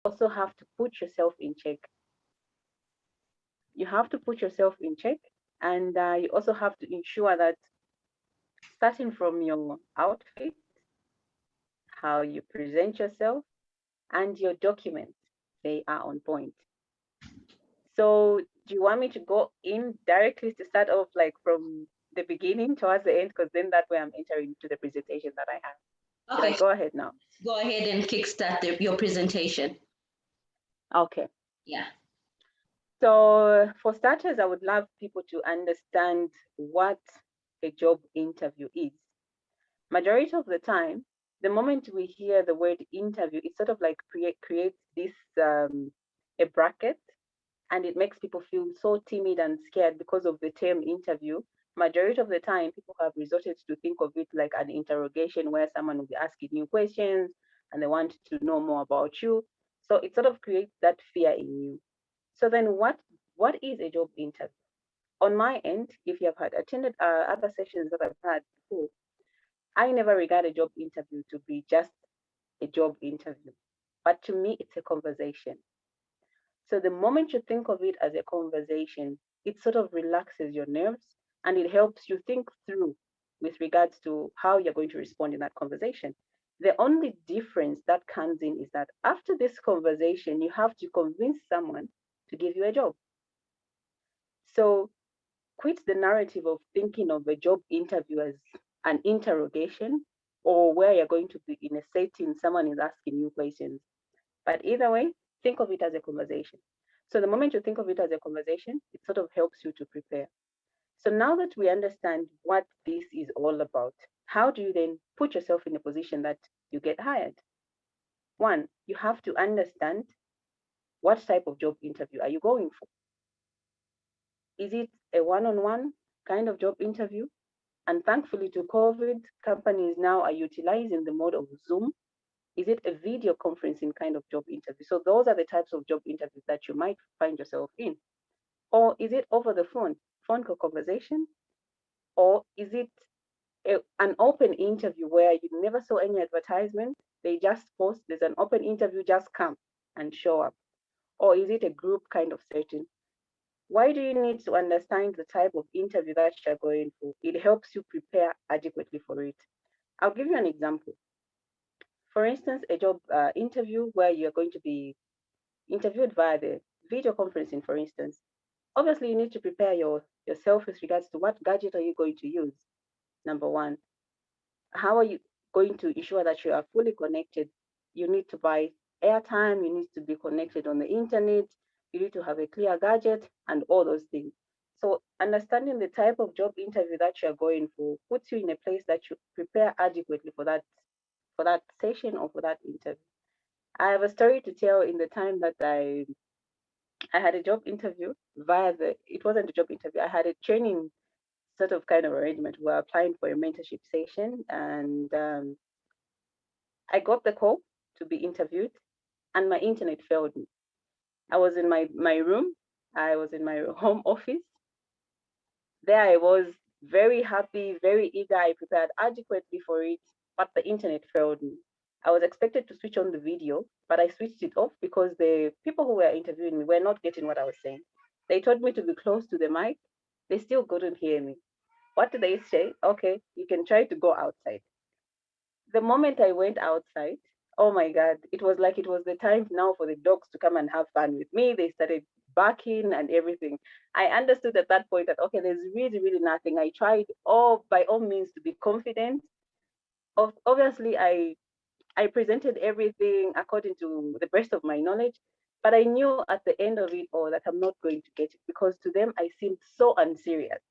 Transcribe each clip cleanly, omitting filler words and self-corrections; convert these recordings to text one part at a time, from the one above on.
also have to put yourself in check. You have to put yourself in check, and you also have to ensure that starting from your outfit, how you present yourself, and your documents, they are on point. So do you want me to go in directly to start off like from the beginning towards the end? Because then that way I'm entering to the presentation that I have. Should I Okay, go ahead now? go ahead and kickstart your presentation. Okay. Yeah. So for starters, I would love people to understand what a job interview is. Majority of the time, the moment we hear the word interview, it sort of like creates this a bracket, and it makes people feel so timid and scared because of the term interview. Majority of the time, people have resorted to think of it like an interrogation where someone will be asking you questions and they want to know more about you. So it sort of creates that fear in you. So then what is a job interview? On my end, if you have had attended other sessions that I've had before, I never regard a job interview to be just a job interview. But to me, it's a conversation. So the moment you think of it as a conversation, it sort of relaxes your nerves and it helps you think through with regards to how you're going to respond in that conversation. The only difference that comes in is that after this conversation, you have to convince someone to give you a job. So quit the narrative of thinking of a job interview as an interrogation or where you're going to be in a setting, someone is asking you questions. But either way, think of it as a conversation. So the moment you think of it as a conversation, it sort of helps you to prepare. So now that we understand what this is all about, how do you then put yourself in a position that you get hired? One, you have to understand what type of job interview are you going for? Is it a one-on-one kind of job interview? And thankfully to COVID, companies now are utilizing the mode of Zoom. Is it a video conferencing kind of job interview? So those are the types of job interviews that you might find yourself in. Or is it over the phone call conversation? Or is it an open interview where you never saw any advertisement? They just post, there's an open interview, just come and show up. Or is it a group kind of setting? Why do you need to understand the type of interview that you're going for? It helps you prepare adequately for it. I'll give you an example. For instance, a job interview where you're going to be interviewed via the video conferencing, for instance. Obviously, you need to prepare yourself with regards to what gadget are you going to use. Number one, how are you going to ensure that you are fully connected? You need to buy airtime, you need to be connected on the internet, you need to have a clear gadget, and all those things. So, understanding the type of job interview that you're going for puts you in a place that you prepare adequately for that session or for that interview. I have a story to tell in the time that I had a job interview via the it wasn't a job interview. I had a training sort of kind of arrangement. We were applying for a mentorship session, and I got the call to be interviewed, and my internet failed me. I was in my room. I was in my home office. There I was, very happy, very eager. I prepared adequately for it, but the internet failed me. I was expected to switch on the video, but I switched it off because the people who were interviewing me were not getting what I was saying. They told me to be close to the mic. They still couldn't hear me. What did they say? Okay, you can try to go outside. The moment I went outside, oh my God, it was like it was the time now for the dogs to come and have fun with me. They started barking and everything. I understood at that point that, okay, there's really, really nothing. I tried all by all means to be confident. Obviously, I presented everything according to the best of my knowledge, but I knew at the end of it all that I'm not going to get it because to them I seemed so unserious.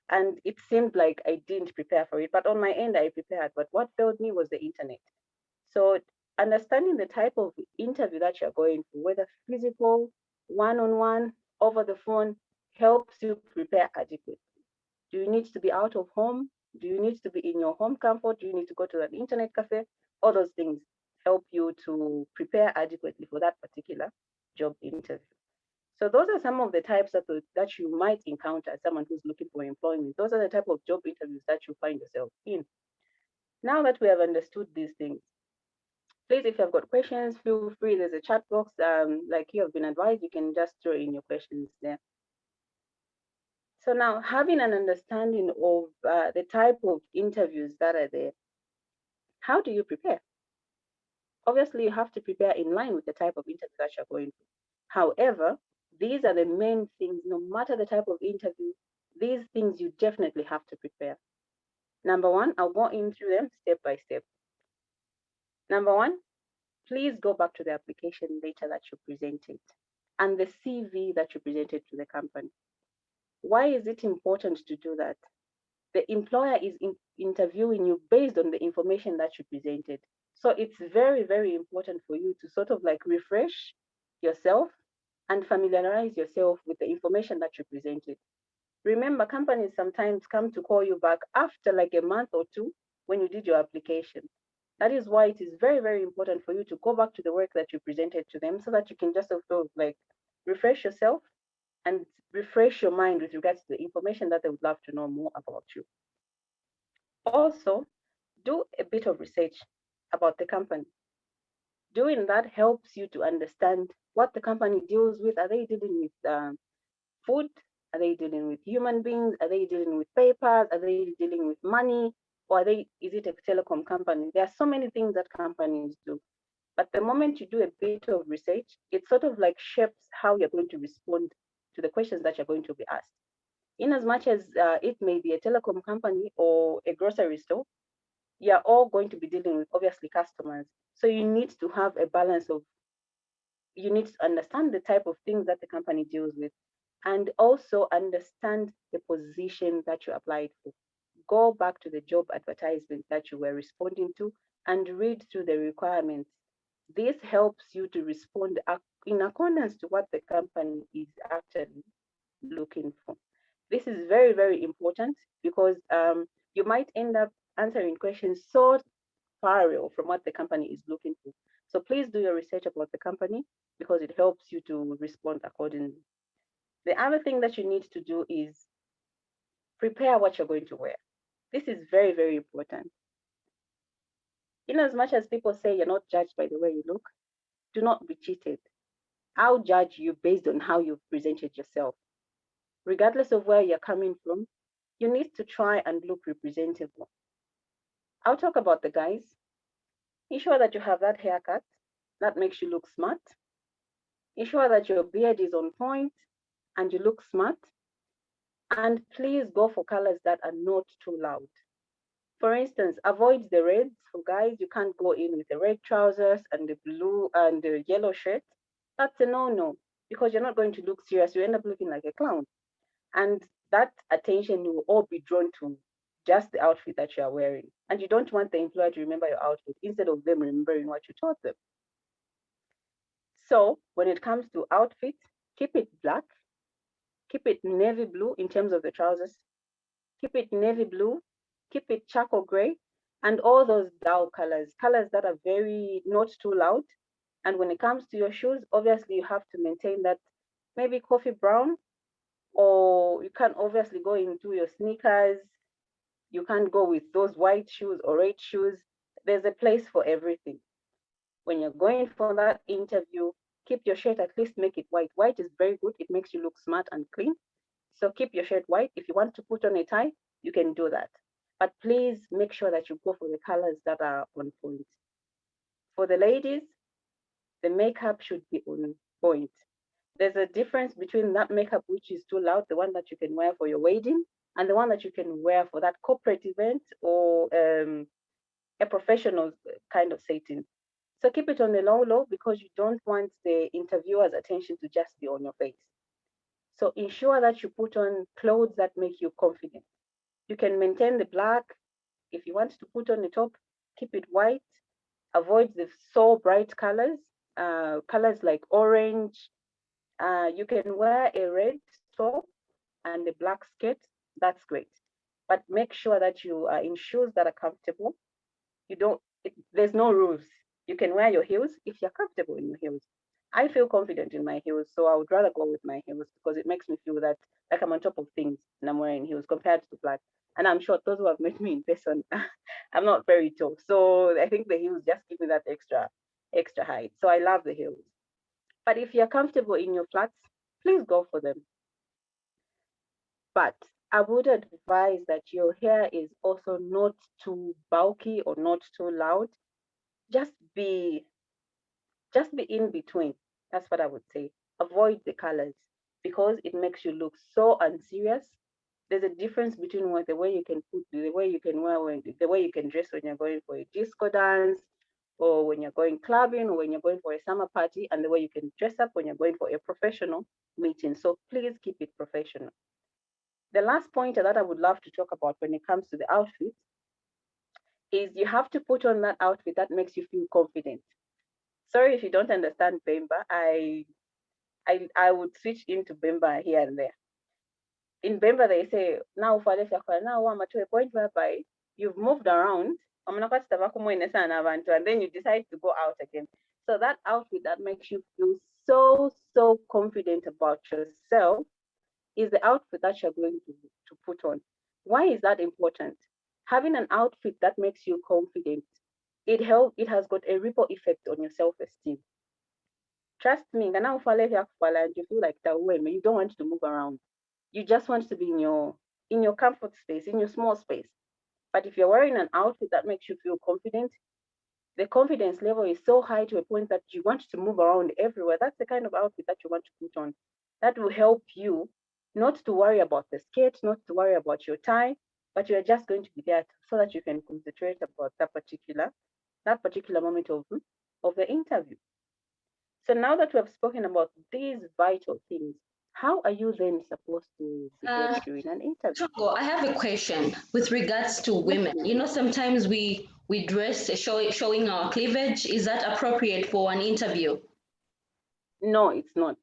And it seemed like I didn't prepare for it. But on my end, I prepared. But what failed me was the internet. So understanding the type of interview that you're going for, whether physical, one-on-one, over the phone, helps you prepare adequately. Do you need to be out of home? Do you need to be in your home comfort? Do you need to go to an internet cafe? All those things help you to prepare adequately for that particular job interview. So those are some of the types that you might encounter as someone who's looking for employment. Those are the type of job interviews that you find yourself in. Now that we have understood these things, Please, if you've got questions, feel free. There's a chat box. Like you have been advised, you can just throw in your questions there. So now, having an understanding of the type of interviews that are there, how do you prepare? Obviously, you have to prepare in line with the type of interview that you're going to. However, these are the main things, no matter the type of interview, these things you definitely have to prepare. Number one, I'll go in through them step by step. Number one, please go back to the application letter that you presented and the CV that you presented to the company. Why is it important to do that? The employer is interviewing you based on the information that you presented. So it's very, very important for you to sort of like refresh yourself and familiarize yourself with the information that you presented. Remember, companies sometimes come to call you back after like a month or two when you did your application. That is why it is very, very important for you to go back to the work that you presented to them so that you can just sort of like refresh yourself and refresh your mind with regards to the information that they would love to know more about you. Also, do a bit of research about the company. Doing that helps you to understand what the company deals with. Are they dealing with food? Are they dealing with human beings? Are they dealing with papers? Are they dealing with money? Or is it a telecom company? There are so many things that companies do. But the moment you do a bit of research, it sort of like shapes how you're going to respond to the questions that you're going to be asked. In as much as it may be a telecom company or a grocery store, you're all going to be dealing with obviously customers. So you need to have a balance of, you need to understand the type of things that the company deals with and also understand the position that you applied for. Go back to the job advertisement that you were responding to and read through the requirements. This helps you to respond in accordance to what the company is actually looking for. This is very, very important because you might end up answering questions so far away from what the company is looking for. So please do your research about the company because it helps you to respond accordingly. The other thing that you need to do is prepare what you're going to wear. This is very, very important. In as much as people say you're not judged by the way you look, do not be cheated. I'll judge you based on how you've presented yourself. Regardless of where you're coming from, you need to try and look representable. I'll talk about the guys. Ensure that you have that haircut that makes you look smart. Ensure that your beard is on point and you look smart. And please go for colors that are not too loud. For instance, avoid the reds. For guys, you can't go in with the red trousers and the blue and the yellow shirt. That's a no-no because you're not going to look serious. You end up looking like a clown. And that attention will all be drawn to just the outfit that you are wearing. And you don't want the employer to remember your outfit instead of them remembering what you taught them. So when it comes to outfits, keep it black, keep it navy blue in terms of the trousers, keep it navy blue, keep it charcoal gray, and all those dull colors, colors that are very not too loud. And when it comes to your shoes, obviously you have to maintain that maybe coffee brown, or you can obviously go into your sneakers. You can't go with those white shoes or red shoes. There's a place for everything. When you're going for that interview, keep your shirt, at least make it white. White is very good. It makes you look smart and clean. So keep your shirt white. If you want to put on a tie, you can do that. But please make sure that you go for the colors that are on point. For the ladies, the makeup should be on point. There's a difference between that makeup which is too loud, the one that you can wear for your wedding, and the one that you can wear for that corporate event or a professional kind of setting. So keep it on the low because you don't want the interviewer's attention to just be on your face. So ensure that you put on clothes that make you confident. You can maintain the black. If you want to put on the top, keep it white. Avoid the so bright colors, colors like orange. You can wear a red top and a black skirt. That's great. But make sure that you are in shoes that are comfortable. You don't, there's no rules. You can wear your heels if you're comfortable in your heels. I feel confident in my heels, so I would rather go with my heels because it makes me feel that like I'm on top of things and I'm wearing heels compared to black. And I'm sure those who have met me in person I'm not very tall. So I think the heels just give me that extra height. So I love the heels. But if you're comfortable in your flats, please go for them. But I would advise that your hair is also not too bulky or not too loud. Just be just be in between. That's what I would say. Avoid the colors because it makes you look so unserious. There's a difference between what the way you can put, the way you can wear, the way you can dress when you're going for a disco dance, or when you're going clubbing, or when you're going for a summer party, and the way you can dress up when you're going for a professional meeting. So please keep it professional. The last point that I would love to talk about when it comes to the outfit is you have to put on that outfit that makes you feel confident. Sorry if you don't understand Bemba. I would switch into Bemba here and there. In Bemba, they say, now for now, to a point whereby you've moved around, and then you decide to go out again. So that outfit that makes you feel so confident about yourself is the outfit that you're going to put on. Why is that important? Having an outfit that makes you confident, it has got a ripple effect on your self-esteem. Trust me, and you feel like that way, you don't want to move around. You just want to be in your comfort space, in your small space. But if you're wearing an outfit that makes you feel confident, the confidence level is so high to a point that you want to move around everywhere. That's the kind of outfit that you want to put on. That will help you not to worry about the skirt, not to worry about your tie, but you're just going to be there so that you can concentrate about that particular moment of the interview. So now that we have spoken about these vital things, how are you then supposed to behave Uh, during an interview? Choco, I have a question with regards to Yes, women. please. You know, sometimes we dress showing our cleavage. Is that appropriate for an interview? No, it's not.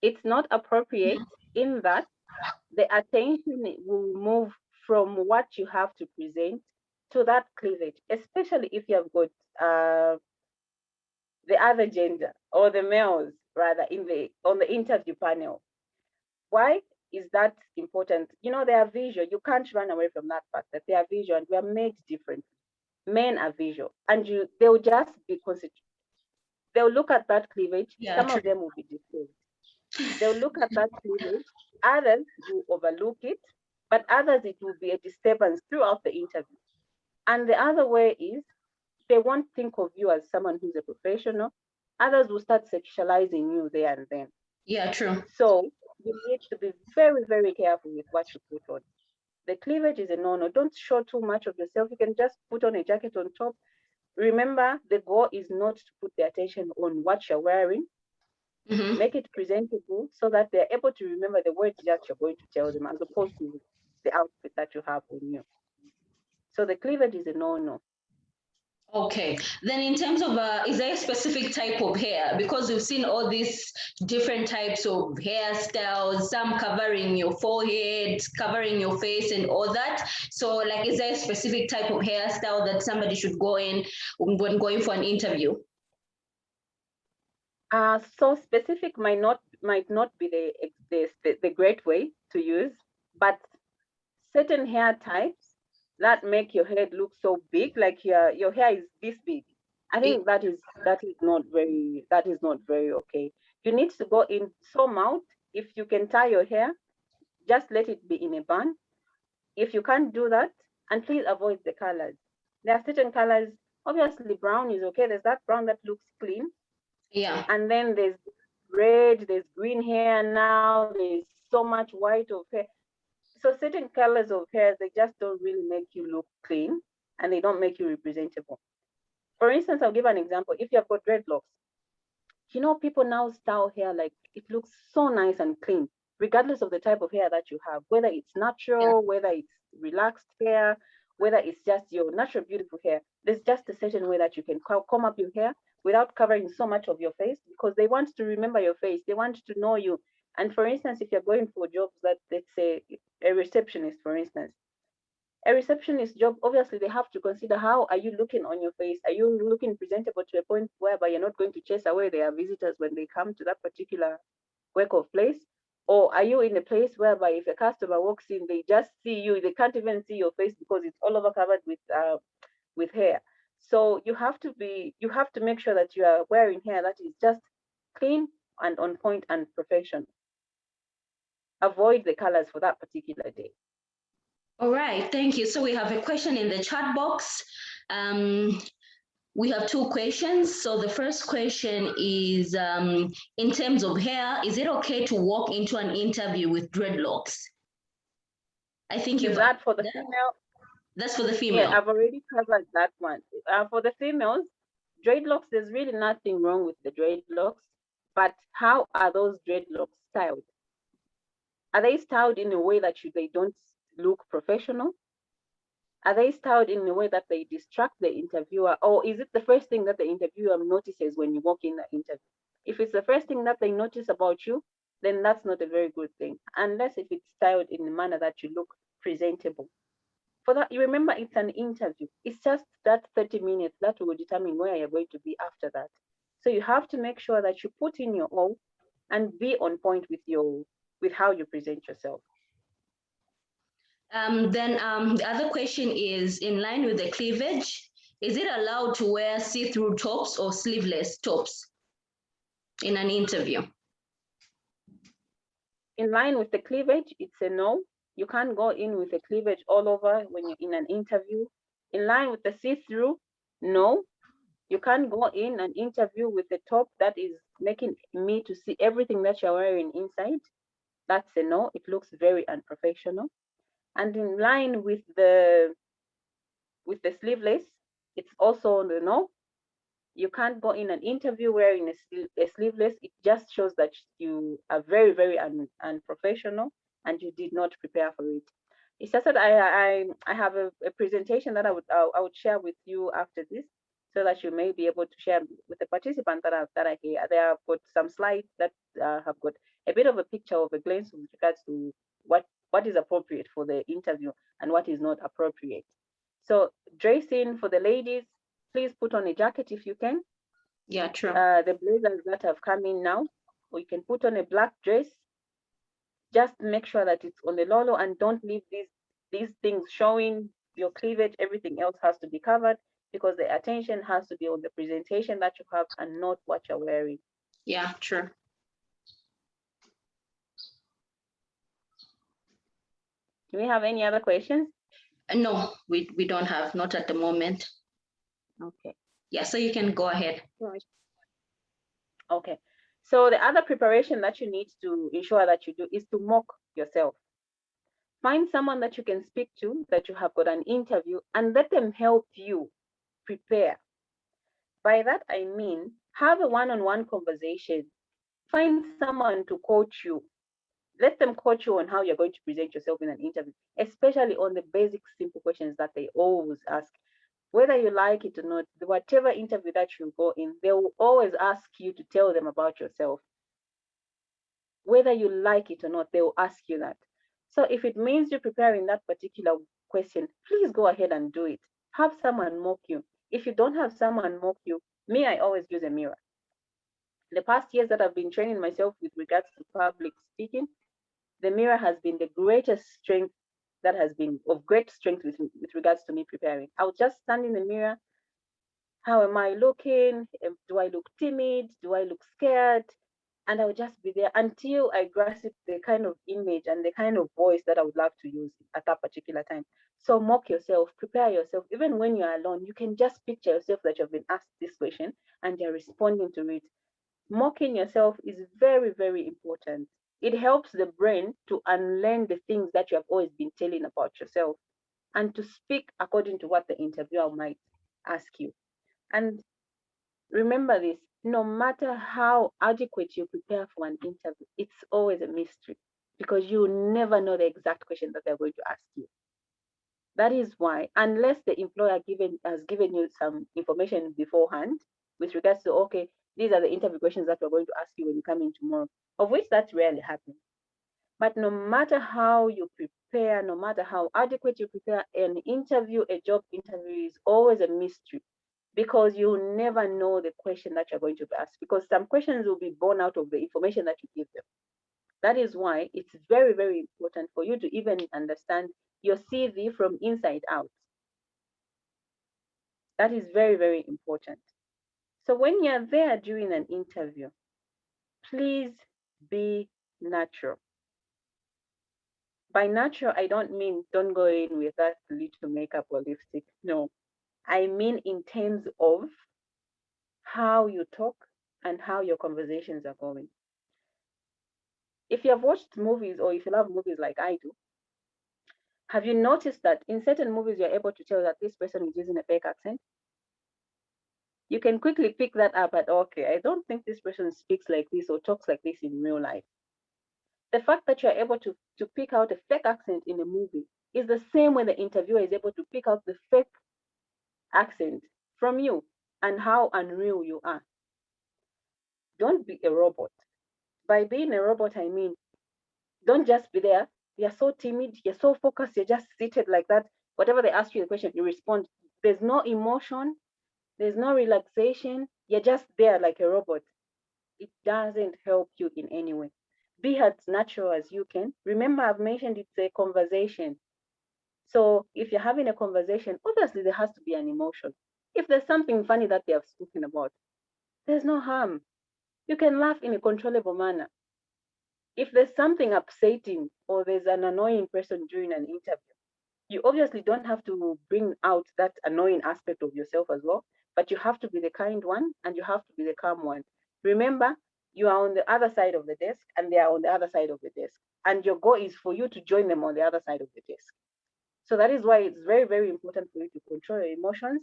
It's not appropriate in that the attention will move from what you have to present to that cleavage, especially if you have got uh, the other gender or the males rather in the on the interview panel. Why is that important? They are visual. You can't run away from that fact that they are visual and we are made differently. Men are visual, and they'll just be considered. They'll look at that cleavage. Yeah, Some true. of them will be disturbed. They'll look at that cleavage. Others will overlook it, but others it will be a disturbance throughout the interview. And the other way is they won't think of you as someone who's a professional. Others will start sexualizing you there and then. Yeah, true. So you need to be very careful with what you put on. The cleavage is a no-no. Don't show too much of yourself. You can just put on a jacket on top. Remember, the goal is not to put the attention on what you're wearing. Mm-hmm. Make it presentable so that they're able to remember the words that you're going to tell them as opposed to the outfit that you have on you. So the cleavage is a no-no. Okay. Then in terms of is there a specific type of hair? Because we've seen all these different types of hairstyles, some covering your forehead, covering your face and all that. So like is there a specific type of hairstyle that somebody should go in when going for an interview? So specific might not be the great way to use, but certain hair types that make your head look so big, like your hair is this big. I think that is not very okay. You need to go in some out. If you can tie your hair, just let it be in a bun. If you can't do that, and please avoid the colors. There are certain colors. Obviously, brown is okay. There's that brown that looks clean, Yeah. and then there's red, there's green hair now, there's so much white of hair. So certain colors of hair, they just don't really make you look clean and they don't make you representable. For instance, I'll give an example. If you have got dreadlocks, people now style hair like it looks so nice and clean, regardless of the type of hair that you have, whether it's Yeah. natural, whether it's relaxed hair, whether it's just your natural, beautiful hair. There's just a certain way that you can comb up your hair without covering so much of your face because they want to remember your face. They want to know you. And for instance, if you're going for jobs that, let's say, a receptionist, for instance, a receptionist job, obviously they have to consider how are you looking on your face? Are you looking presentable to a point whereby you're not going to chase away their visitors when they come to that particular work of place? Or are you in a place whereby if a customer walks in, they just see you, they can't even see your face because it's all over covered with hair. So you have to make sure that you are wearing hair that is just clean and on point and professional. Avoid the colors for that particular day. All right, thank you. So we have a question in the chat box. We have two questions. So the first question is, in terms of hair, is it okay to walk into an interview with dreadlocks? I think Is that for the female? That's for the Yeah, female. I've already covered that one. For the females, dreadlocks, there's really nothing wrong with the dreadlocks, but how are those dreadlocks styled? Are they styled in a way that they don't look professional? Are they styled in a way that they distract the interviewer? Or is it the first thing that the interviewer notices when you walk in the interview? If it's the first thing that they notice about you, then that's not a very good thing, unless if it's styled in a manner that you look presentable. For that, you remember it's an interview. It's just that 30 minutes that will determine where you're going to be after that. So you have to make sure that you put in your all and be on point with how you present yourself. The other question is, in line with the cleavage, is it allowed to wear see-through tops or sleeveless tops in an interview? In line with the cleavage, it's a no. You can't go in with a cleavage all over when you're in an interview. In line with the see-through, no. You can't go in an interview with a top that is making me to see everything that you're wearing inside. That's a no. It looks very unprofessional. And in line with the sleeveless, it's also a no. You can't go in an interview wearing a sleeveless. It just shows that you are very, very unprofessional and you did not prepare for it. It's just that I have a presentation that I would share with you after this, so that you may be able to share with the participants that are here. They have got some slides that have got a bit of a picture of a glance with regards to what is appropriate for the interview and what is not appropriate. So dressing for the ladies, please put on a jacket if you can. Yeah, true. The blazers that have come in now, or you can put on a black dress. Just make sure that it's on the low and don't leave these things showing your cleavage. Everything else has to be covered because the attention has to be on the presentation that you have and not what you're wearing. Yeah, true. Do we have any other questions? No, we don't have, not at the moment. Okay. Yeah, so you can go ahead. Right. Okay. So the other preparation that you need to ensure that you do is to mock yourself. Find someone that you can speak to, that you have got an interview, and let them help you prepare. By that, I mean, have a one-on-one conversation. Find someone to coach you. Let them coach you on how you're going to present yourself in an interview, especially on the basic, simple questions that they always ask. Whether you like it or not, whatever interview that you go in, they will always ask you to tell them about yourself. Whether you like it or not, they will ask you that. So if it means you're preparing that particular question, please go ahead and do it. Have someone mock you. If you don't have someone mock you, me, I always use a mirror. The past years that I've been training myself with regards to public speaking, the mirror has been the greatest strength that has been of great strength with regards to me preparing. I'll just stand in the mirror. How am I looking? Do I look timid? Do I look scared? And I'll just be there until I grasp the kind of image and the kind of voice that I would love to use at that particular time. So mock yourself, prepare yourself. Even when you're alone, you can just picture yourself that you've been asked this question and you're responding to it. Mocking yourself is very, very important. It helps the brain to unlearn the things that you have always been telling about yourself and to speak according to what the interviewer might ask you. And remember this, no matter how adequate you prepare for an interview, it's always a mystery because you never know the exact question that they're going to ask you. That is why, unless the employer has given you some information beforehand with regards to, okay, these are the interview questions that we're going to ask you when you come in tomorrow, of which that rarely happens. But no matter how you prepare, no matter how adequate you prepare, an interview, a job interview is always a mystery because you never know the question that you're going to be asked because some questions will be born out of the information that you give them. That is why it's very, very important for you to even understand your CV from inside out. That is very, very important. So when you're there during an interview, please be natural. By natural, I don't mean don't go in with that little makeup or lipstick. No, I mean in terms of how you talk and how your conversations are going. If you have watched movies or if you love movies like I do, have you noticed that in certain movies you're able to tell that this person is using a fake accent? You can quickly pick that up at, okay, I don't think this person speaks like this or talks like this in real life. The fact that you're able to pick out a fake accent in a movie is the same way the interviewer is able to pick out the fake accent from you and how unreal you are. Don't be a robot. By being a robot, I mean, don't just be there. You're so timid, you're so focused, you're just seated like that. Whatever they ask you the question, you respond. There's no emotion, there's no relaxation. You're just there like a robot. It doesn't help you in any way. Be as natural as you can. Remember, I've mentioned it's a conversation. So if you're having a conversation, obviously there has to be an emotion. If there's something funny that they have spoken about, there's no harm. You can laugh in a controllable manner. If there's something upsetting or there's an annoying person during an interview, you obviously don't have to bring out that annoying aspect of yourself as well, but you have to be the kind one and you have to be the calm one. Remember, you are on the other side of the desk and they are on the other side of the desk. And your goal is for you to join them on the other side of the desk. So that is why it's very, very important for you to control your emotions.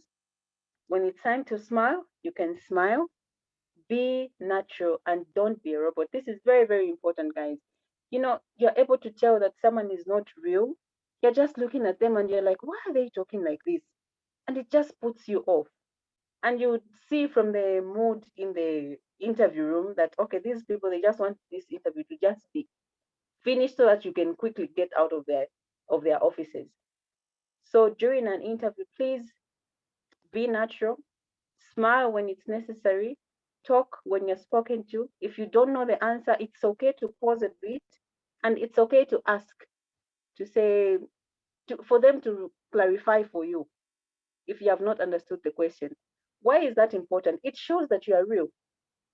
When it's time to smile, you can smile. Be natural and don't be a robot. This is very, very important, guys. You know, you're able to tell that someone is not real. You're just looking at them and you're like, why are they talking like this? And it just puts you off. And you see from the mood in the interview room that, okay, these people, they just want this interview to just be finished so that you can quickly get out of their offices. So during an interview, please be natural, smile when it's necessary, talk when you're spoken to. If you don't know the answer, it's okay to pause a bit and it's okay to ask, to say, for them to clarify for you if you have not understood the question. Why is that important? It shows that you are real.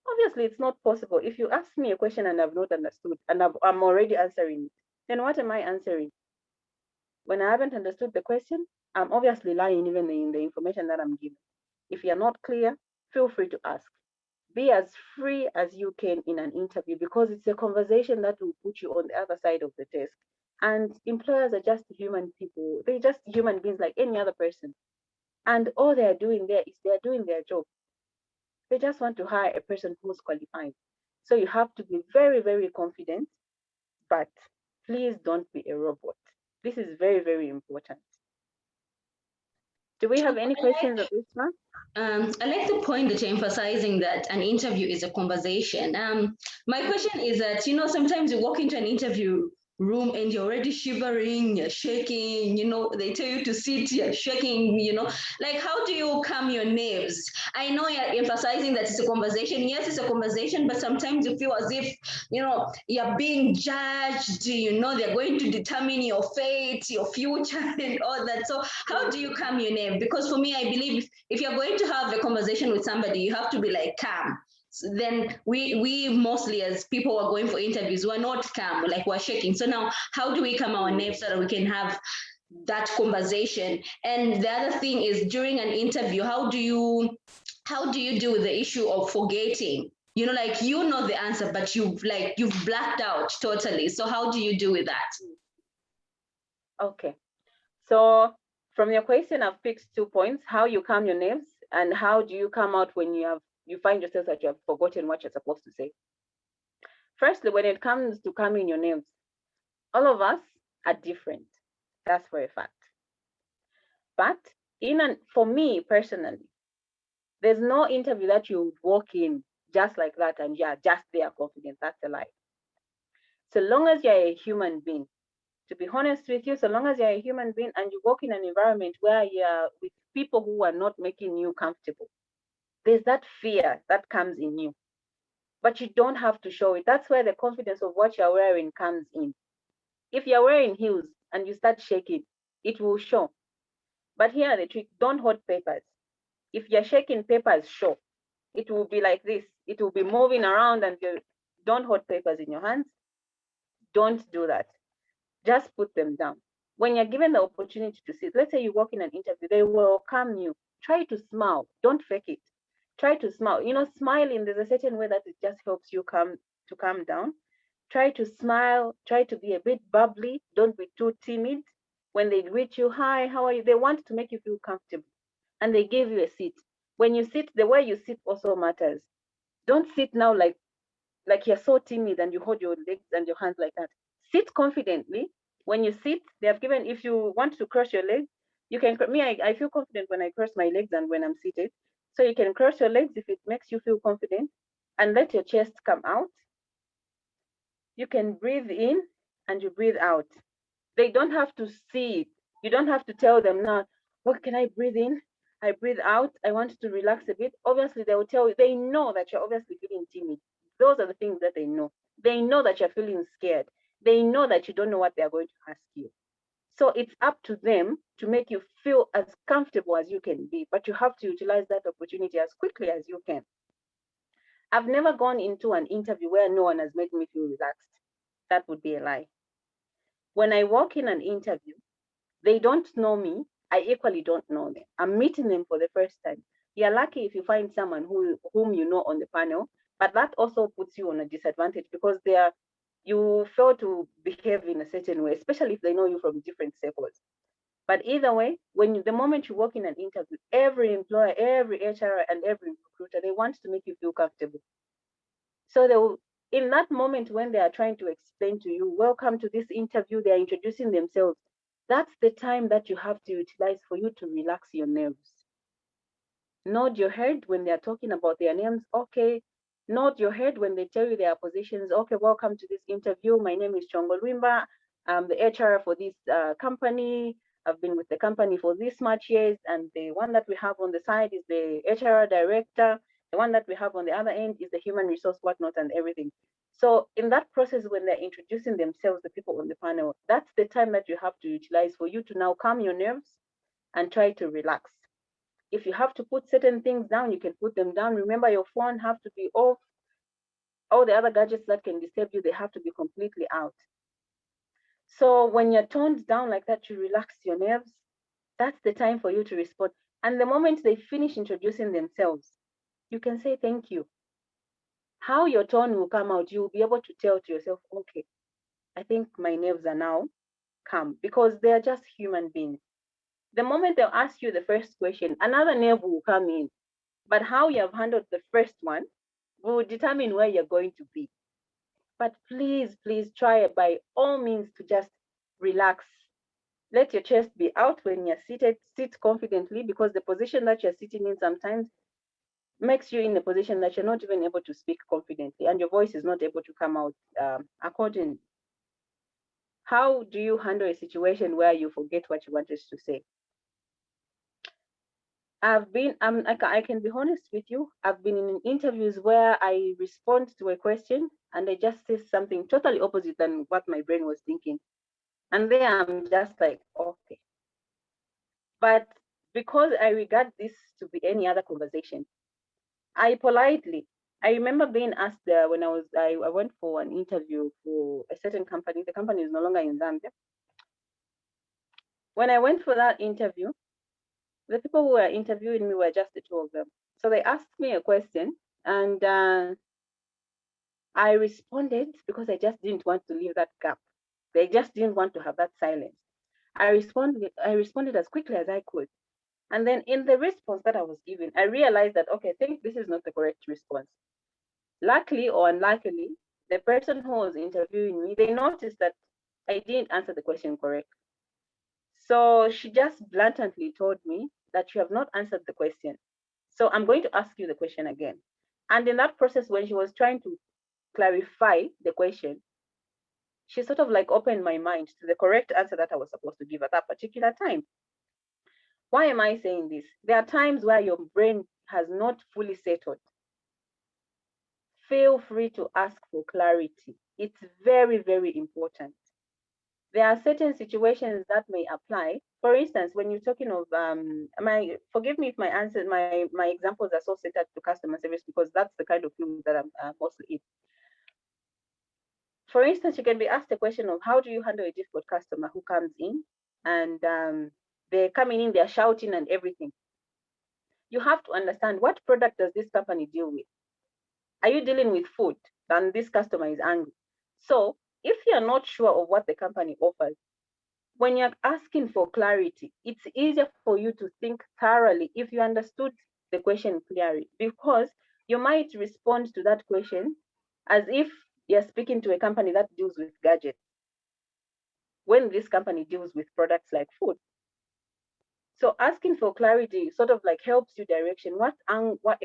Obviously, it's not possible. If you ask me a question and I've not understood and I'm already answering it, then what am I answering? When I haven't understood the question, I'm obviously lying even in the information that I'm giving. If you're not clear, feel free to ask. Be as free as you can in an interview because it's a conversation that will put you on the other side of the desk. And employers are just human people. They're just human beings like any other person. And all they're doing there is they're doing their job. They just want to hire a person who's qualified. So you have to be very, very confident, but please don't be a robot. This is very, very important. Do we have any questions at this time? I like the point that you're emphasizing that an interview is a conversation. My question is that, sometimes you walk into an interview room and you're already shivering, you're shaking, they tell you to sit, you're shaking, like how do you calm your nerves? I know you're emphasizing that it's a conversation. Yes, it's a conversation, but sometimes you feel as if, you're being judged, they're going to determine your fate, your future, and all that. So how do you calm your nerve? Because for me, I believe if you're going to have a conversation with somebody, you have to be like calm. So then we mostly as people who are going for interviews, we're not calm, like we're shaking. So now how do we calm our nerves so that we can have that conversation? And the other thing is during an interview, how do you deal with the issue of forgetting? Like the answer, but you've blacked out totally. So how do you deal with that? Okay. So from your question, I've picked 2 points: how you calm your nerves and how do you come out when you find yourself that you have forgotten what you're supposed to say. Firstly, when it comes to calming your nerves, all of us are different. That's for a fact. But for me personally, there's no interview that you would walk in just like that and you're just there confident. That's a lie. So long as you're a human being, to be honest with you, so long as you're a human being and you work in an environment where you're with people who are not making you comfortable, there's that fear that comes in you. but you don't have to show it. That's where the confidence of what you're wearing comes in. If you're wearing heels and you start shaking, it will show. But here are the trick, don't hold papers. If you're shaking papers, show. It will be like this. It will be moving around and you don't hold papers in your hands. Don't do that. Just put them down. When you're given the opportunity to sit, let's say you walk in an interview, they welcome you. Try to smile. Don't fake it. Try to smile. Smiling, there's a certain way that it just helps you calm down. Try to smile. Try to be a bit bubbly. Don't be too timid. When they greet you, hi, how are you? They want to make you feel comfortable. And they give you a seat. When you sit, the way you sit also matters. Don't sit now like you're so timid and you hold your legs and your hands like that. Sit confidently. When you sit, they have given, if you want to cross your legs, you can, I feel confident when I cross my legs and when I'm seated. So you can cross your legs if it makes you feel confident and let your chest come out. You can breathe in and you breathe out. They don't have to see it. You don't have to tell them now, what can I breathe in? I breathe out. I want to relax a bit. Obviously, they will tell you, they know that you're obviously feeling timid. Those are the things that they know. They know that you're feeling scared. They know that you don't know what they're going to ask you. So it's up to them to make you feel as comfortable as you can be, but you have to utilize that opportunity as quickly as you can. I've never gone into an interview where no one has made me feel relaxed. That would be a lie. When I walk in an interview, they don't know me. I equally don't know them. I'm meeting them for the first time. You're lucky if you find someone whom you know on the panel, but that also puts you on a disadvantage because you fail to behave in a certain way, especially if they know you from different circles. But either way, the moment you walk in an interview, every employer, every HR, and every recruiter, they want to make you feel comfortable. So they will, in that moment when they are trying to explain to you, welcome to this interview, they are introducing themselves. That's the time that you have to utilize for you to relax your nerves. Nod your head when they're talking about their names. Okay. Nod your head when they tell you their positions. Okay, welcome to this interview. My name is Chongo Lwimba. I'm the HR for this company. I've been with the company for this much years. And the one that we have on the side is the HR director. The one that we have on the other end is the human resource whatnot and everything. So in that process, when they're introducing themselves, the people on the panel, that's the time that you have to utilize for you to now calm your nerves and try to relax. If you have to put certain things down, you can put them down. Remember, your phone have to be off. All the other gadgets that can disturb you, they have to be completely out. So when you're toned down like that, you relax your nerves. That's the time for you to respond. And the moment they finish introducing themselves, you can say thank you. How your tone will come out, you'll be able to tell to yourself, okay, I think my nerves are now calm because they are just human beings. The moment they'll ask you the first question, another nerve will come in. But how you have handled the first one will determine where you're going to be. But please, please try by all means to just relax. Let your chest be out when you're seated. Sit confidently because the position that you're sitting in sometimes makes you in a position that you're not even able to speak confidently and your voice is not able to come out accordingly. How do you handle a situation where you forget what you wanted to say? I can be honest with you. I've been in interviews where I respond to a question and I just say something totally opposite than what my brain was thinking. And there I'm just like, okay. But because I regard this to be any other conversation, I politely, I remember being asked when I went for an interview for a certain company. The company is no longer in Zambia. When I went for that interview, the people who were interviewing me were just the two of them. So they asked me a question and I responded because I just didn't want to leave that gap. They just didn't want to have that silence. I responded as quickly as I could. And then in the response that I was given, I realized that, okay, I think this is not the correct response. Luckily or unluckily, the person who was interviewing me, they noticed that I didn't answer the question correctly. So she just blatantly told me that you have not answered the question. So I'm going to ask you the question again. And in that process, when she was trying to clarify the question, she sort of like opened my mind to the correct answer that I was supposed to give at that particular time. Why am I saying this? There are times where your brain has not fully settled. feel free to ask for clarity. It's very, very important. There are certain situations that may apply. For instance, when you're talking of forgive me if my examples are so centered to customer service because that's the kind of field that I'm mostly in. For instance, you can be asked a question of how do you handle a difficult customer who comes in and they're coming in, they're shouting and everything. You have to understand what product does this company deal with. Are you dealing with food? Then this customer is angry. So if you're not sure of what the company offers, when you're asking for clarity, it's easier for you to think thoroughly if you understood the question clearly, because you might respond to that question as if you're speaking to a company that deals with gadgets when this company deals with products like food. So asking for clarity sort of like helps you direction. What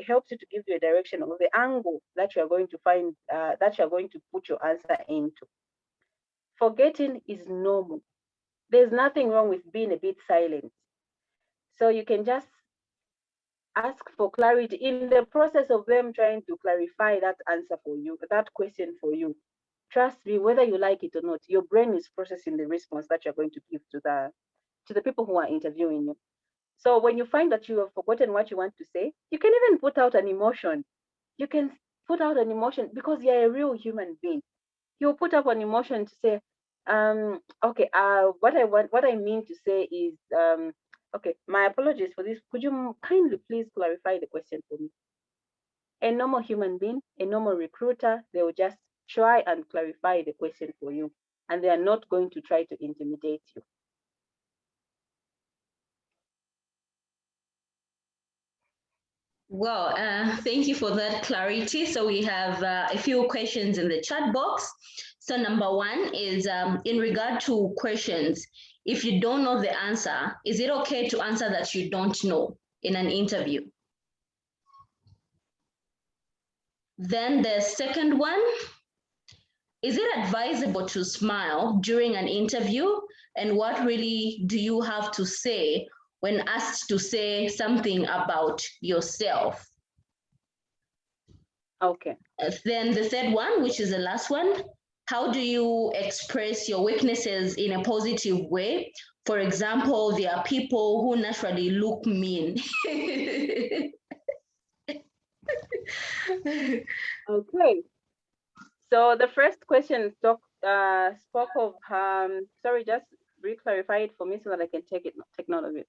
helps you to give you a direction of the angle that you are going to find, that you are going to put your answer into. Forgetting is normal. There's nothing wrong with being a bit silent. So you can just ask for clarity in the process of them trying to clarify that answer for you, that question for you. Trust me, whether you like it or not, your brain is processing the response that you're going to give to the people who are interviewing you. So when you find that you have forgotten what you want to say, you can even put out an emotion. You can put out an emotion because you're a real human being. You'll put up an emotion to say, okay, what I mean to say is, okay, my apologies for this. Could you kindly please clarify the question for me? A normal human being, a normal recruiter, they will just try and clarify the question for you, and they are not going to try to intimidate you. Well, thank you for that clarity. So we have a few questions in the chat box. So number one is in regard to questions, if you don't know the answer, is it okay to answer that you don't know in an interview? Then the second one, is it advisable to smile during an interview? And what really do you have to say when asked to say something about yourself? Okay. Then the third one, which is the last one, how do you express your weaknesses in a positive way? For example, there are people who naturally look mean. Okay. So the first question spoke of sorry, just re-clarify it for me so that I can take note of it.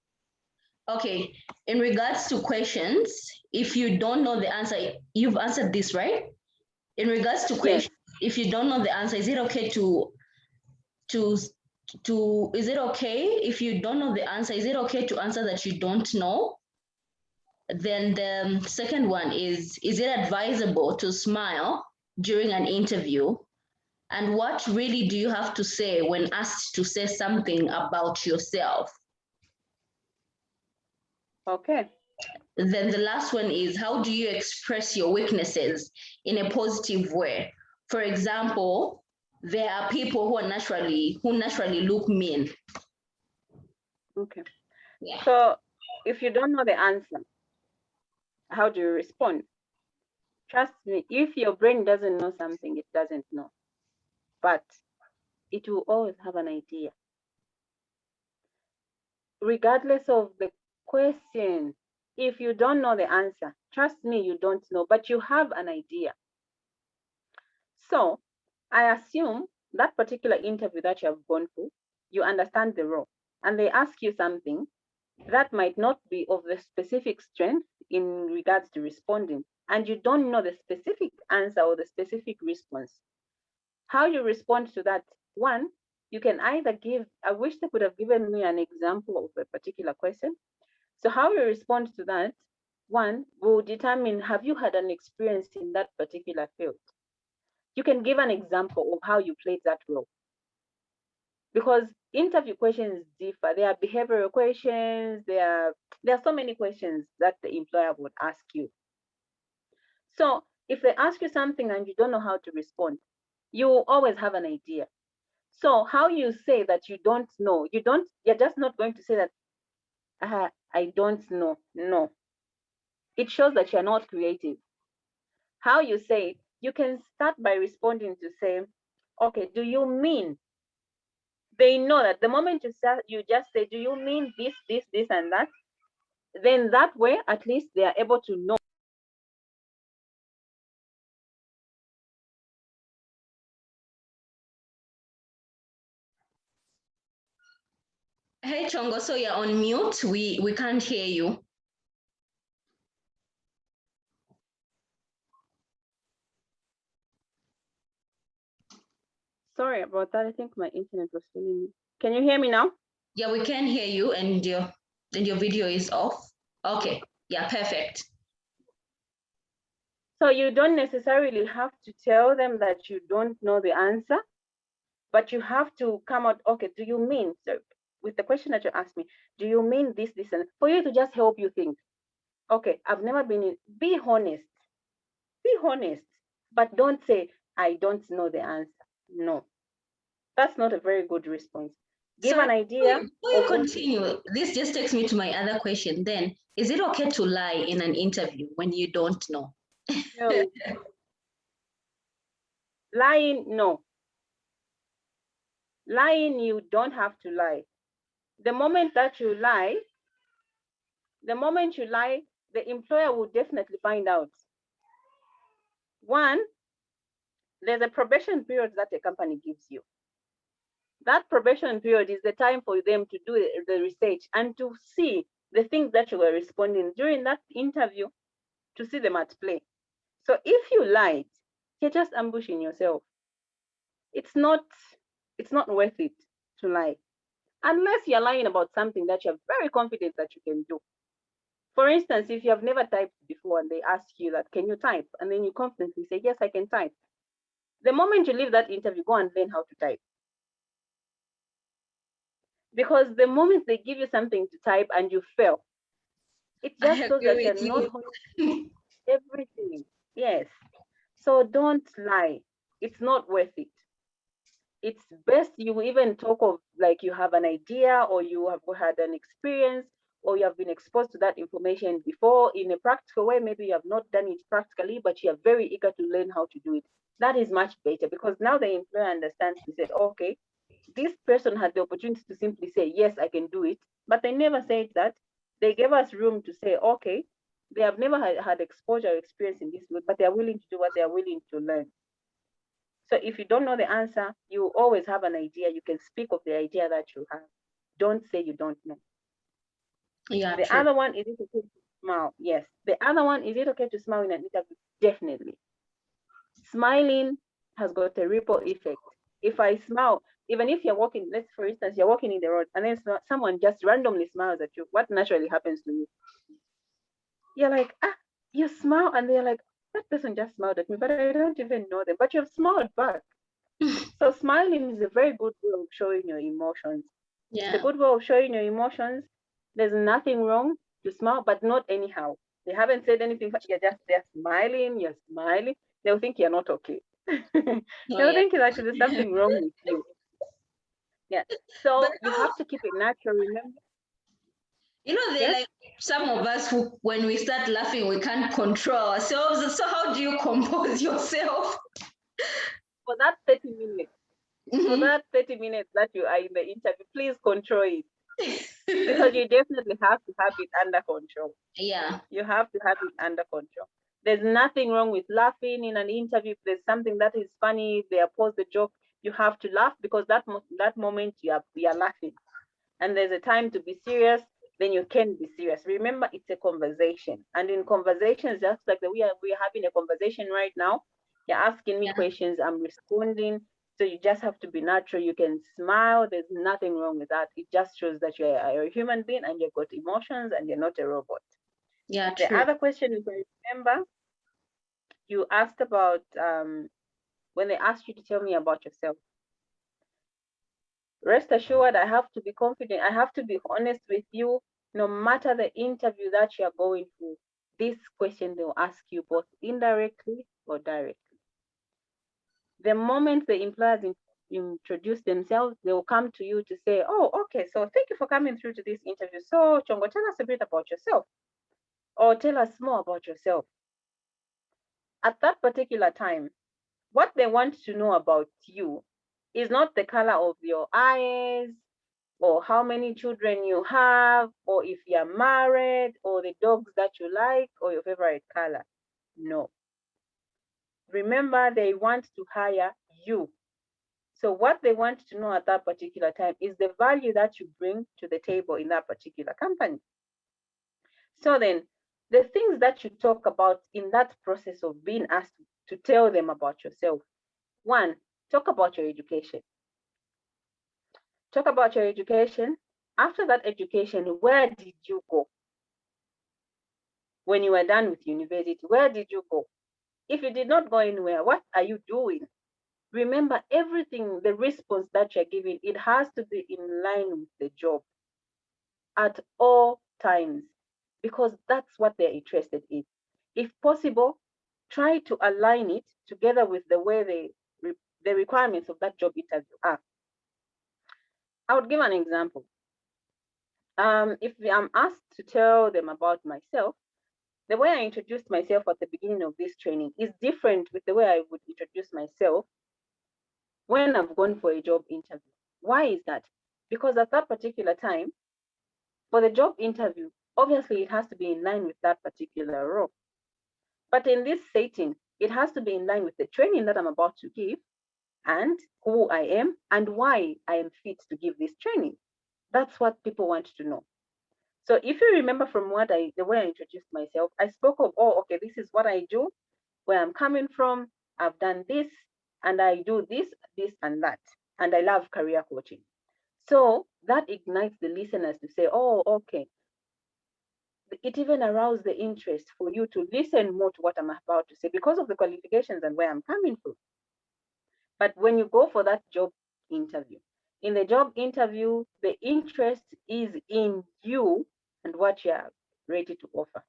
Okay, in regards to questions, if you don't know the answer, you've answered this, right? In regards to questions, yes. If you don't know the answer, is it okay is it okay if you don't know the answer, is it okay to answer that you don't know? Then the second one is it advisable to smile during an interview? And what really do you have to say when asked to say something about yourself? Okay. Then the last one is how do you express your weaknesses in a positive way? For example, there are people who naturally look mean. Okay. Yeah. So if you don't know the answer, how do you respond? Trust me, if your brain doesn't know something, it doesn't know. But it will always have an idea. Regardless of the question, if you don't know the answer, trust me, you don't know, but you have an idea. So I assume that particular interview that you have gone through, you understand the role, and they ask you something that might not be of the specific strength in regards to responding, and you don't know the specific answer or the specific response. How you respond to that, one, you can either give, I wish they could have given me an example of a particular question. So how you respond to that, one, will determine, have you had an experience in that particular field? You can give an example of how you played that role. Because interview questions differ. There are behavioral questions, there are so many questions that the employer would ask you. So if they ask you something and you don't know how to respond, you will always have an idea. So how you say that you don't know, you're just not going to say that, I don't know. No. It shows that you're not creative. How you say it, you can start by responding to say, okay, do you mean? They know that the moment you just say, do you mean this, and that? Then that way, at least they are able to know. Hey Chongo, so you're on mute. We can't hear you. Sorry about that. I think my internet was failing me. Can you hear me now? Yeah, we can hear you, and your video is off. Okay. Yeah, perfect. So you don't necessarily have to tell them that you don't know the answer, but you have to come out, okay, do you mean, so with the question that you asked me, do you mean this, and for you to just help you think, okay, I've never been in, be honest, but don't say, I don't know the answer. No, that's not a very good response. Give Sorry, an idea before you of what you continue, this just takes me to my other question. Then, is it okay to lie in an interview when you don't know? know. Lying, no. Lying, you don't have to lie. The moment that you lie, the employer will definitely find out. One, there's a probation period that a company gives you. That probation period is the time for them to do the research and to see the things that you were responding during that interview, to see them at play. So if you lied, you're just ambushing yourself. It's not worth it to lie. Unless you're lying about something that you're very confident that you can do. For instance, if you have never typed before and they ask you that, can you type? And then you confidently say, yes, I can type. The moment you leave that interview, go and learn how to type. Because the moment they give you something to type and you fail, it I just shows agree that you're with not you. everything. Yes. So don't lie. It's not worth it. It's best you even talk of like you have an idea or you have had an experience or you have been exposed to that information before in a practical way. Maybe you have not done it practically, but you are very eager to learn how to do it. That is much better because now the employer understands to say, okay, this person had the opportunity to simply say, yes, I can do it, but they never said that. They gave us room to say, okay, they have never had exposure or experience in this field, but they are willing to do what they are willing to learn. So if you don't know the answer, you always have an idea. You can speak of the idea that you have. Don't say you don't know. Yeah, The true. other one, is it okay to smile? Yes. The other one, is it okay to smile in an interview? Definitely. Smiling has got a ripple effect. If I smile, even if you're walking, let's for instance, you're walking in the road and then someone just randomly smiles at you, what naturally happens to you? You're like, ah, you smile, and they're like, that person just smiled at me, but I don't even know them. But you've smiled back. So smiling is a very good way of showing your emotions. It's a Yeah. good way of showing your emotions. There's nothing wrong to smile, but not anyhow. They haven't said anything. They're smiling. You're smiling. They'll think you're not okay. Oh, They'll yeah. think that there's something wrong with you. Yeah. But So you have to keep it natural. Remember? they're Yes. like some of us who, when we start laughing, we can't control ourselves. So how do you compose yourself? For that 30 minutes, Mhm. that you are in the interview, please control it because you definitely have to have it under control. Yeah. You have to have it under control. There's nothing wrong with laughing in an interview. If there's something that is funny, they oppose the joke, you have to laugh because that moment you are laughing. And there's a time to be serious, then you can be serious. Remember, it's a conversation. And in conversations, just like we are having a conversation right now, you're asking me Yeah. questions, I'm responding. So you just have to be natural. You can smile. There's nothing wrong with that. It just shows that you're a human being and you've got emotions and you're not a robot. Yeah, The true. other question, if I remember, you asked about when they asked you to tell me about yourself. Rest assured, I have to be confident. I have to be honest with you, no matter the interview that you're going through. This question they'll ask you both indirectly or directly. The moment the employers introduce themselves, they will come to you to say, oh, okay, so thank you for coming through to this interview. So, Chongo, tell us a bit about yourself, or tell us more about yourself. at that particular time, what they want to know about you is not the color of your eyes, or how many children you have, or if you're married, or the dogs that you like, or your favorite color. No. Remember, they want to hire you. So what they want to know at that particular time is the value that you bring to the table in that particular company. So then, the things that you talk about in that process of being asked to tell them about yourself. One, talk about your education. Talk about your education. After that education, where did you go? When you were done with university, where did you go? If you did not go anywhere, what are you doing? Remember, everything, the response that you're giving, it has to be in line with the job at all times, because that's what they're interested in. If possible, try to align it together with the way the requirements of that job interview are. I would give an example. If I'm asked to tell them about myself, the way I introduced myself at the beginning of this training is different with the way I would introduce myself when I've gone for a job interview. Why is that? Because at that particular time, for the job interview, obviously it has to be in line with that particular role. But in this setting, it has to be in line with the training that I'm about to give, and who I am and why I am fit to give this training. That's what people want to know. So if you remember from the way I introduced myself, I spoke of, oh, okay, this is what I do, where I'm coming from, I've done this, and I do this, this, and that. And I love career coaching. So that ignites the listeners to say, oh, okay. It even arouses the interest for you to listen more to what I'm about to say because of the qualifications and where I'm coming from. But when you go for that job interview, in the job interview, the interest is in you and what you're ready to offer.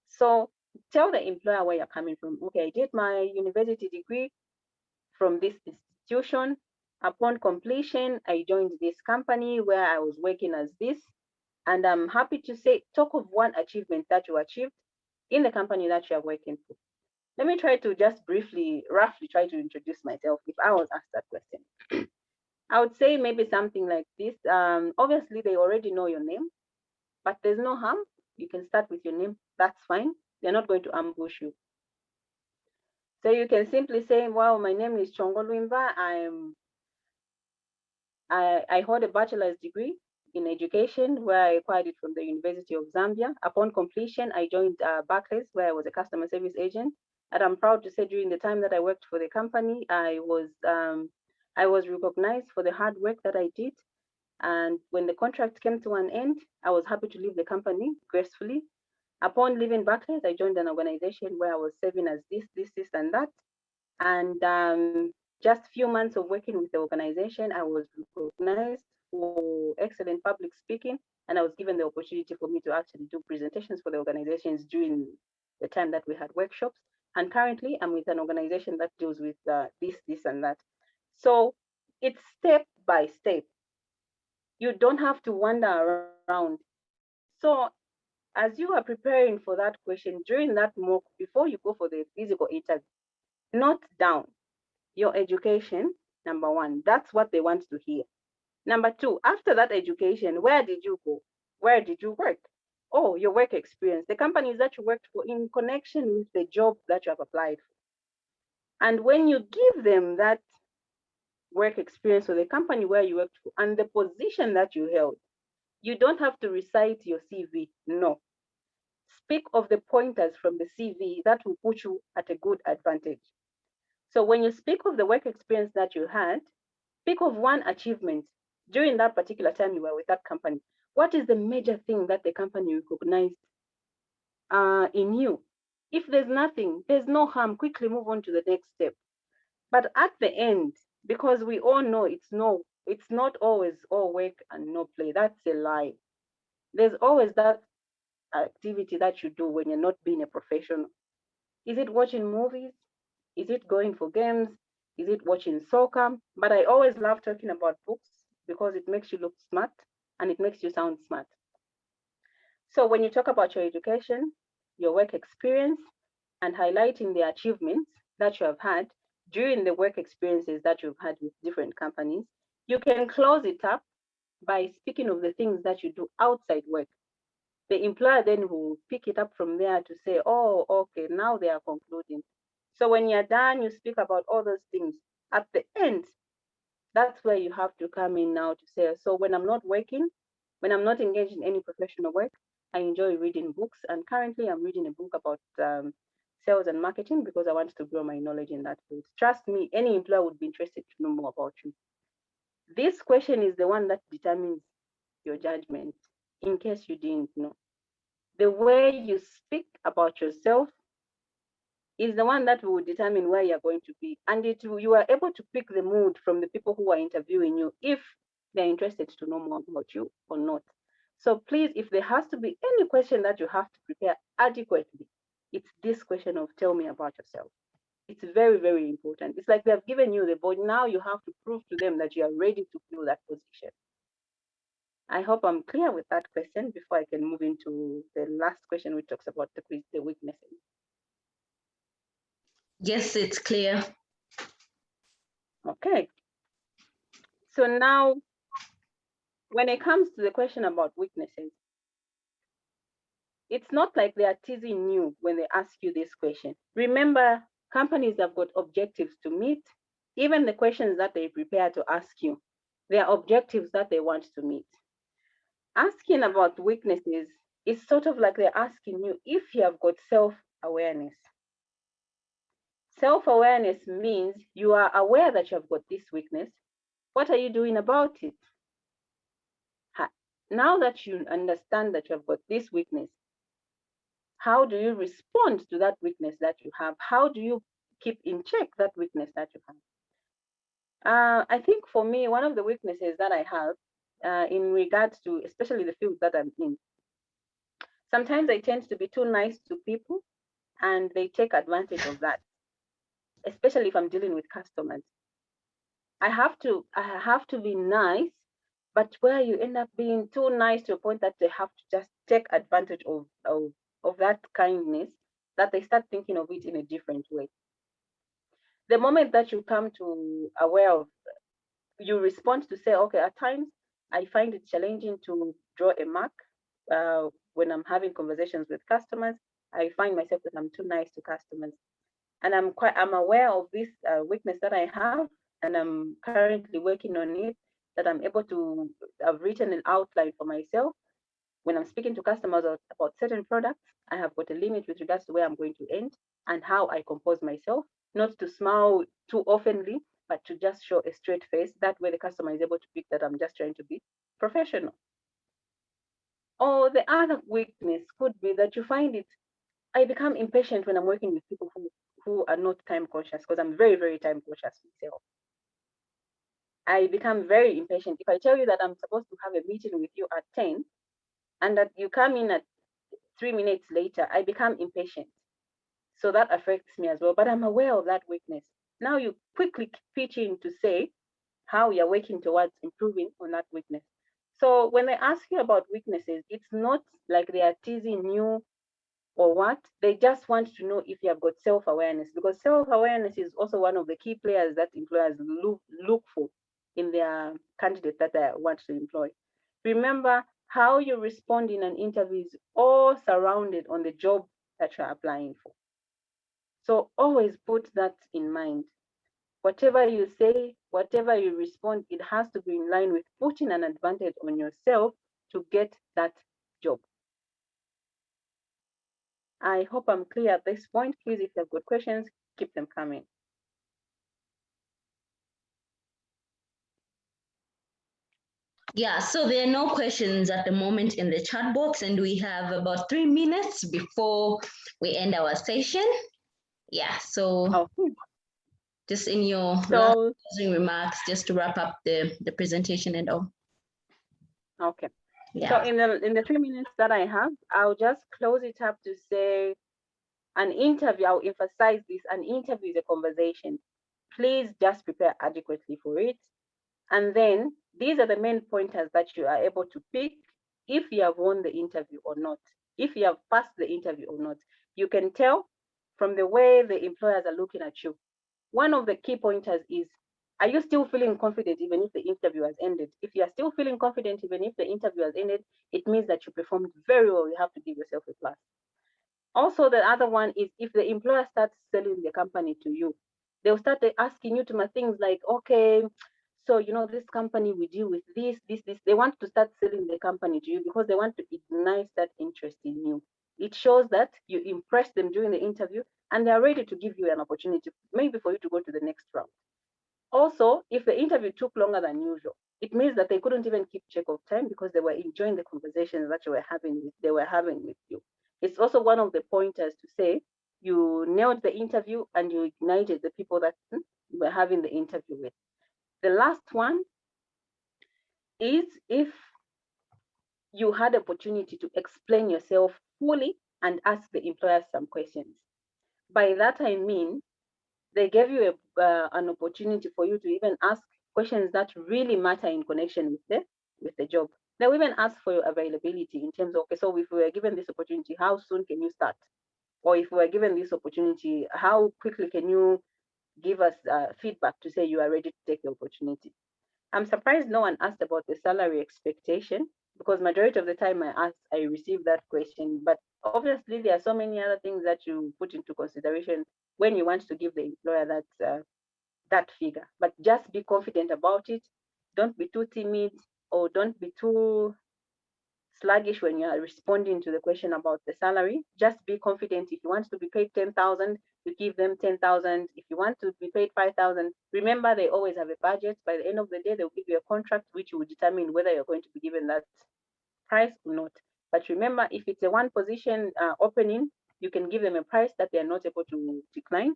So tell the employer where you're coming from. Okay, I did my university degree from this institution. Upon completion, I joined this company where I was working as this. And I'm happy to say, talk of one achievement that you achieved in the company that you are working for. Let me try to just briefly, roughly try to introduce myself if I was asked that question. I would say maybe something like this. Obviously, they already know your name, but there's no harm. You can start with your name. That's fine. They're not going to ambush you. So you can simply say, wow, my name is Chongolwimba. I hold a bachelor's degree in education where I acquired it from the University of Zambia. Upon completion, I joined Barclays where I was a customer service agent. And I'm proud to say during the time that I worked for the company, I was recognized for the hard work that I did. And when the contract came to an end, I was happy to leave the company gracefully. Upon leaving Barclays, I joined an organization where I was serving as this, and that. And just few months of working with the organization, I was recognized for excellent public speaking, and I was given the opportunity for me to actually do presentations for the organizations during the time that we had workshops. And currently, I'm with an organization that deals with this, and that. So it's step by step. You don't have to wander around. So as you are preparing for that question during that mock, before you go for the physical interview, note down your education, number one. That's what they want to hear. Number two, after that education, where did you go? Where did you work? Oh, your work experience, the companies that you worked for in connection with the job that you have applied for. And when you give them that work experience for the company where you worked for and the position that you held, you don't have to recite your CV. No. Speak of the pointers from the CV that will put you at a good advantage. So when you speak of the work experience that you had, speak of one achievement during that particular time you were with that company. What is the major thing that the company recognized in you? If there's nothing, there's no harm. Quickly move on to the next step. But at the end, because we all know it's not always all work and no play. That's a lie. There's always that activity that you do when you're not being a professional. Is it watching movies? Is it going for games? Is it watching soccer? But I always love talking about books because it makes you look smart and it makes you sound smart. So when you talk about your education, your work experience, and highlighting the achievements that you have had during the work experiences that you've had with different companies, you can close it up by speaking of the things that you do outside work. The employer then will pick it up from there to say, oh, okay, now they are concluding. So when you're done, you speak about all those things. At the end, that's where you have to come in now to say, so when I'm not working, when I'm not engaged in any professional work, I enjoy reading books. And currently, I'm reading a book about sales and marketing because I want to grow my knowledge in that field. Trust me, any employer would be interested to know more about you. This question is the one that determines your judgment, in case you didn't know. The way you speak about yourself is the one that will determine where you're going to be. And you are able to pick the mood from the people who are interviewing you if they're interested to know more about you or not. So please, if there has to be any question that you have to prepare adequately, it's this question of tell me about yourself. It's very, very important. It's like they've given you the board. Now you have to prove to them that you are ready to fill that position. I hope I'm clear with that question before I can move into the last question, which talks about the weaknesses. Yes, it's clear. Okay. So now, when it comes to the question about weaknesses, it's not like they are teasing you when they ask you this question. Remember, companies have got objectives to meet. Even the questions that they prepare to ask you, they are objectives that they want to meet. Asking about weaknesses is sort of like they're asking you if you have got self-awareness. Self-awareness means you are aware that you have got this weakness. What are you doing about it? Now that you understand that you have got this weakness, how do you respond to that weakness that you have? How do you keep in check that weakness that you have? I think for me, one of the weaknesses that I have in regards to, especially the field that I'm in, sometimes I tend to be too nice to people and they take advantage of that, especially if I'm dealing with customers. I have to be nice, but where you end up being too nice to a point that they have to just take advantage of that kindness, that they start thinking of it in a different way. The moment that you come to aware of, you respond to say, okay, at times I find it challenging to draw a mark when I'm having conversations with customers. I find myself that I'm too nice to customers, and I'm aware of this weakness that I have, and I'm currently working on it. That I'm able to have written an outline for myself. When I'm speaking to customers about certain products, I have got a limit with regards to where I'm going to end and how I compose myself, not to smile too oftenly, but to just show a straight face. That way the customer is able to pick that I'm just trying to be professional. Or the other weakness could be that you find it, I become impatient when I'm working with people who are not time conscious, because I'm very, very time conscious myself. I become very impatient. If I tell you that I'm supposed to have a meeting with you at 10 and that you come in at 3 minutes later, I become impatient. So that affects me as well. But I'm aware of that weakness. Now you quickly pitch in to say how you're working towards improving on that weakness. So when they ask you about weaknesses, it's not like they are teasing you or what. They just want to know if you have got self-awareness, because self-awareness is also one of the key players that employers look for in their candidate that they want to employ. Remember, how you respond in an interview is all surrounded on the job that you're applying for. So always put that in mind. Whatever you say, whatever you respond, it has to be in line with putting an advantage on yourself to get that job. I hope I'm clear at this point. Please, if you've got questions, keep them coming. Yeah, so there are no questions at the moment in the chat box, and we have about 3 minutes before we end our session. Yeah, so Okay. just in your last So, closing remarks, just to wrap up the presentation and all. okay. So Yeah. in the 3 minutes that I have, I'll just close it up to say an interview. I'll emphasize this: an interview is a conversation. Please just prepare adequately for it. And then these are the main pointers that you are able to pick if you have won the interview or not, if you have passed the interview or not. You can tell from the way the employers are looking at you. One of the key pointers is, are you still feeling confident even if the interview has ended? If you are still feeling confident even if the interview has ended, it means that you performed very well. You have to give yourself a plus. Also, the other one is if the employer starts selling the company to you, they'll start asking you to things like, okay, so this company, we deal with this. They want to start selling the company to you because they want to ignite that interest in you. It shows that you impressed them during the interview and they are ready to give you an opportunity, maybe for you to go to the next round. Also, if the interview took longer than usual, it means that they couldn't even keep check of time because they were enjoying the conversations that they were having with you. It's also one of the pointers to say you nailed the interview and you ignited the people that you were having the interview with. The last one is if you had opportunity to explain yourself fully and ask the employer some questions. By that I mean they gave you an opportunity for you to even ask questions that really matter in connection with the job. They'll even ask for your availability in terms of, okay, so if we were given this opportunity, how soon can you start? Or if we were given this opportunity, how quickly can you give us feedback to say you are ready to take the opportunity? I'm surprised no one asked about the salary expectation because majority of the time I receive that question. But obviously, there are so many other things that you put into consideration when you want to give the employer that figure. But just be confident about it. Don't be too timid or don't be too sluggish when you are responding to the question about the salary. Just be confident. If you want to be paid 10,000, you give them 10,000. If you want to be paid 5,000, remember they always have a budget. By the end of the day, they'll give you a contract which will determine whether you're going to be given that price or not. But remember, if it's a one position opening, you can give them a price that they're not able to decline.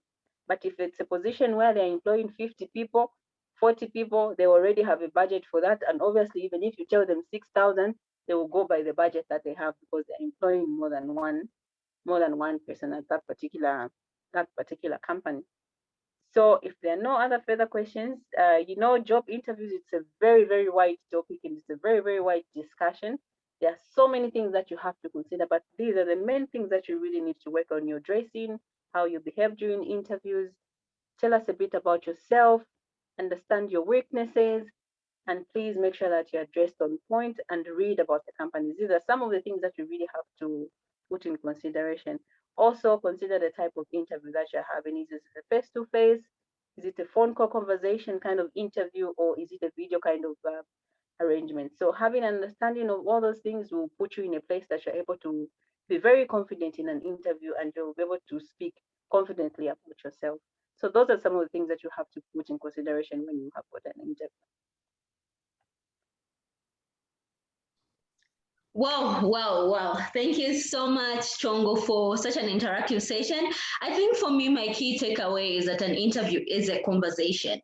But if it's a position where they're employing 50 people, 40 people, they already have a budget for that. And obviously, even if you tell them 6,000, they will go by the budget that they have because they're employing more than one person at that particular company. So if there are no other further questions, job interviews, it's a very, very wide topic and it's a very, very wide discussion. There are so many things that you have to consider, but these are the main things that you really need to work on: your dressing, how you behave during interviews. Tell us a bit about yourself, understand your weaknesses, and please make sure that you're dressed on point and read about the companies. These are some of the things that you really have to put in consideration. Also, consider the type of interview that you're having. Is it a face to face? Is it a phone call conversation kind of interview, or is it a video kind of arrangement? So, having an understanding of all those things will put you in a place that you're able to be very confident in an interview and you'll be able to speak confidently about yourself. So, those are some of the things that you have to put in consideration when you have got an interview. Wow, wow, wow. Thank you so much, Chongo, for such an interactive session. I think for me, my key takeaway is that an interview is a conversation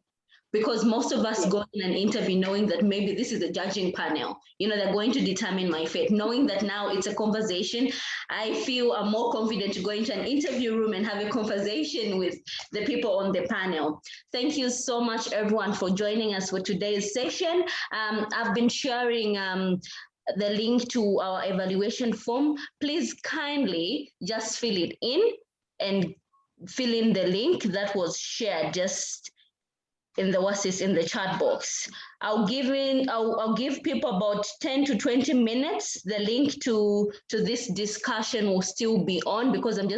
because most of us go in an interview knowing that maybe this is a judging panel. They're going to determine my fate. Knowing that now it's a conversation, I feel I'm more confident to go into an interview room and have a conversation with the people on the panel. Thank you so much, everyone, for joining us for today's session. I've been sharing the link to our evaluation form. Please kindly just fill it in and fill in the link that was shared just in the chat box. I'll give people about 10 to 20 minutes. The link to this discussion will still be on because I'm just